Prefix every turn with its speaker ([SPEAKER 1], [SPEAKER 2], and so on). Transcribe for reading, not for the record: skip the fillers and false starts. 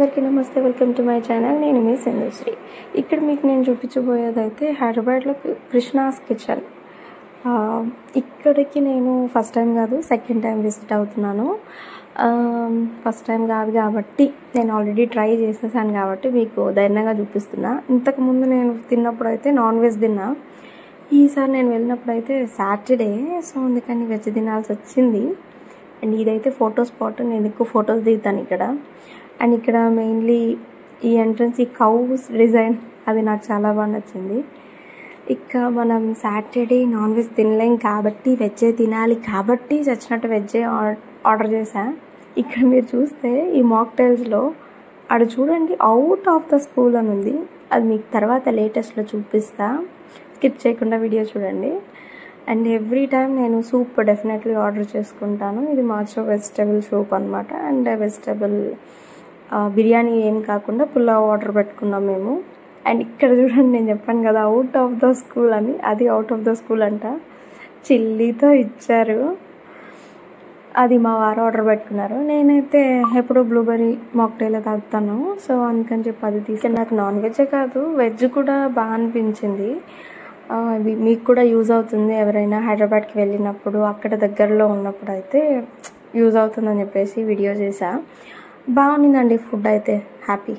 [SPEAKER 1] అందరికీ నమస్తే, welcome to my channel. నేను మీ సింధుశ్రీ. ఇక్కడ మీకు నేను చూపించబోయేదైతే హైదరాబాద్లో కృష్ణాస్ కిచెన్. ఇక్కడికి నేను ఫస్ట్ టైం కాదు, సెకండ్ టైం విజిట్ అవుతున్నాను. ఫస్ట్ టైం కాదు కాబట్టి నేను ఆల్రెడీ ట్రై చేసేసాను కాబట్టి మీకు ధైర్యంగా చూపిస్తున్నా. ఇంతకుముందు నేను తిన్నప్పుడు అయితే నాన్ వెజ్ తిన్నా. ఈసారి నేను వెళ్ళినప్పుడు అయితే సాటర్డే, సో అందుకని వెజ్ తినాల్సి వచ్చింది. అండ్ ఇదైతే ఫోటో స్పాట్. నేను ఎక్కువ ఫొటోస్ దిగుతాను ఇక్కడ. అండ్ ఇక్కడ మెయిన్లీ ఈ ఎంట్రన్స్, ఈ కౌస్ డిజైన్ అది నాకు చాలా బాగా నచ్చింది. ఇక మనం సాటర్డే నాన్ వెజ్ తినలేం కాబట్టి వెజ్జే తినాలి కాబట్టి చచ్చినట్టు వెజ్జే ఆర్డర్ చేశా. ఇక్కడ మీరు చూస్తే ఈ మాక్టైల్స్లో అక్కడ చూడండి అవుట్ ఆఫ్ ద స్కూల్ అని ఉంది. అది మీకు తర్వాత లేటెస్ట్లో చూపిస్తా, స్కిప్ చేయకుండా వీడియో చూడండి. అండ్ ఎవ్రీ టైం నేను సూప్ డెఫినెట్లీ ఆర్డర్ చేసుకుంటాను. ఇది మాచో వెజిటబుల్ సూప్ అనమాట. అండ్ వెజిటబుల్ బిర్యానీ ఏం కాకుండా పులావ్ ఆర్డర్ పెట్టుకున్నాం మేము. అండ్ ఇక్కడ చూడండి, నేను చెప్పాను కదా అవుట్ ఆఫ్ ద స్కూల్ అని, అది అవుట్ ఆఫ్ ద స్కూల్ అంట. చిల్లీతో ఇచ్చారు. అది మా వారు ఆర్డర్ పెట్టుకున్నారు. నేనైతే ఎప్పుడూ బ్లూబెర్రీ మాక్టైల్ తాగుతాను, సో అందుకని చెప్పి అది తీసుకెళ్ళి నాకు నాన్ వెజ్జే కాదు వెజ్ కూడా బాగా అనిపించింది. ఇది మీకు కూడా యూజ్ అవుతుంది. ఎవరైనా హైదరాబాద్కి వెళ్ళినప్పుడు అక్కడ దగ్గరలో ఉన్నప్పుడు అయితే యూజ్ అవుతుందని చెప్పేసి వీడియో చేశా. బాగుండిందండి ఫుడ్ అయితే. హ్యాపీ.